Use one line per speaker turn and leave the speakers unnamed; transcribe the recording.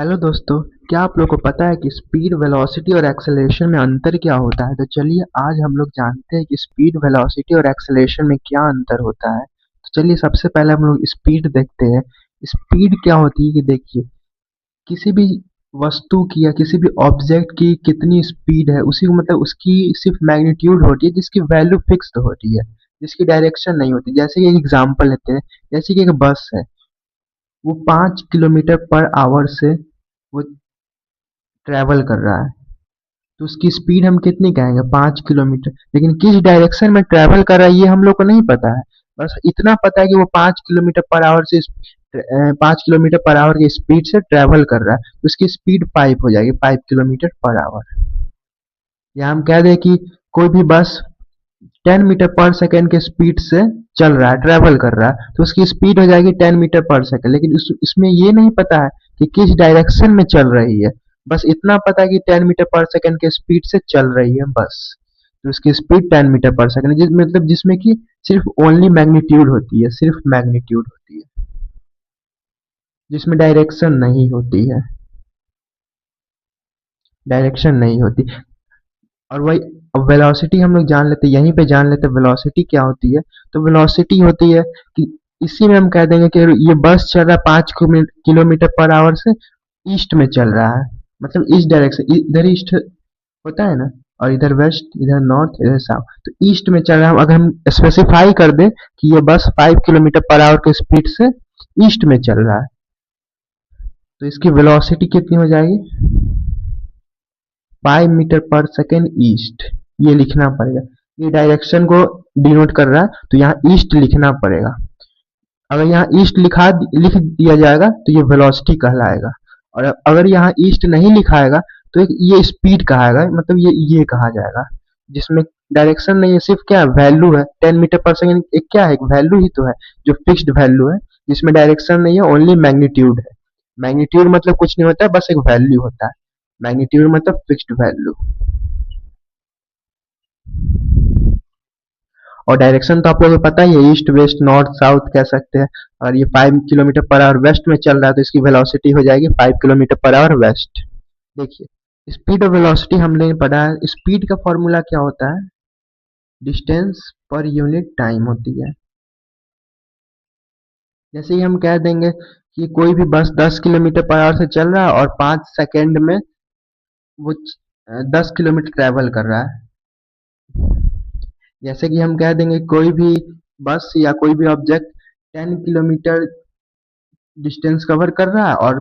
Hello दोस्तों। क्या आप लोग को पता है कि स्पीड वेलोसिटी और एक्सेलरेशन में अंतर क्या होता है? तो चलिए आज हम लोग जानते हैं कि स्पीड वेलोसिटी और एक्सेलरेशन में क्या अंतर होता है। तो चलिए सबसे पहले हम लोग स्पीड देखते हैं। स्पीड क्या होती है कि देखिए, किसी भी वस्तु की या किसी भी ऑब्जेक्ट की कितनी स्पीड है उसी को मतलब उसकी सिर्फ मैग्नीट्यूड होती है जिसकी वैल्यू फिक्स्ड होती है, जिसकी डायरेक्शन नहीं होती। जैसे कि एक एग्जांपल लेते हैं, जैसे कि एक बस है, वो 5 किलोमीटर पर आवर से वो ट्रैवल कर रहा है, तो उसकी स्पीड हम कितनी कहेंगे? 5 किलोमीटर। लेकिन किस डायरेक्शन में ट्रैवल कर रहा है ये हम लोग को नहीं पता है। बस इतना पता है कि वो 5 किलोमीटर पर आवर से 5 किलोमीटर पर आवर की स्पीड से ट्रैवल कर रहा है, तो उसकी स्पीड 5 हो जाएगी, 5 किलोमीटर पर आवर। या हम कह दें कि कोई भी बस 10 मीटर पर सेकेंड के स्पीड से चल रहा है, ट्रैवल कर रहा है, तो उसकी स्पीड हो जाएगी 10 मीटर पर सेकेंड। लेकिन इसमें ये नहीं पता है कि किस डायरेक्शन में चल रही है। बस इतना पता है कि 10 मीटर पर सेकेंड के स्पीड से चल रही है बस, तो उसकी स्पीड 10 मीटर पर सेकेंड मतलब जिसमें कि सिर्फ ओनली मैग्नीट्यूड होती है, सिर्फ मैग्नीट्यूड होती है, जिसमें डायरेक्शन नहीं होती है, डायरेक्शन नहीं होती। और वही, अब वेलोसिटी हम लोग जान लेते हैं, यहीं पे जान लेते हैं वेलोसिटी क्या होती है। तो वेलोसिटी होती है कि इसी में हम कह देंगे कि ये बस चल रहा है 5 किलोमीटर पर आवर से ईस्ट में चल रहा है, मतलब इस डायरेक्शन, इधर ईस्ट होता है ना, और इधर वेस्ट, इधर नॉर्थ, इधर साउथ, तो ईस्ट में चल रहा है। अगर हम स्पेसिफाई कर दे कि ये बस 5 किलोमीटर पर आवर की स्पीड से ईस्ट में चल रहा है, तो इसकी वेलोसिटी कितनी हो जाएगी? 5 मीटर पर सेकेंड ईस्ट, ये लिखना पड़ेगा। ये डायरेक्शन को डिनोट कर रहा है, तो यहाँ ईस्ट लिखना पड़ेगा। अगर यहाँ ईस्ट लिख दिया जाएगा तो ये वेलोसिटी कहलाएगा, और अगर यहाँ ईस्ट नहीं लिखाएगा तो ये स्पीड कहाएगा, मतलब ये कहा जाएगा। जिसमें डायरेक्शन नहीं है, सिर्फ क्या वैल्यू है, 10 मीटर पर सेकेंड एक क्या है, एक वैल्यू ही तो है, जो फिक्स्ड वैल्यू है, जिसमें डायरेक्शन नहीं है, ओनली मैग्नीट्यूड है। मैग्नीट्यूड मतलब कुछ नहीं होता है, बस एक वैल्यू होता है। मैग्नीट्यूड मतलब फिक्स्ड वैल्यू। और डायरेक्शन तो आप लोगों को पता ही है, ईस्ट वेस्ट नॉर्थ साउथ कह सकते हैं। और ये 5 किलोमीटर पर आवर वेस्ट में चल रहा है, तो इसकी वेलोसिटी हो जाएगी 5 किलोमीटर पर आवर वेस्ट। देखिए, स्पीड और वेलोसिटी हमने पढ़ा है। स्पीड का फॉर्मूला क्या होता है? डिस्टेंस पर यूनिट टाइम होती है। जैसे ही हम कह देंगे कि कोई भी बस 10 किलोमीटर पर आवर से चल रहा है और 5 सेकेंड में वो 10 किलोमीटर ट्रेवल कर रहा है। जैसे कि हम कह देंगे कोई भी बस या कोई भी ऑब्जेक्ट 10 किलोमीटर डिस्टेंस कवर कर रहा है और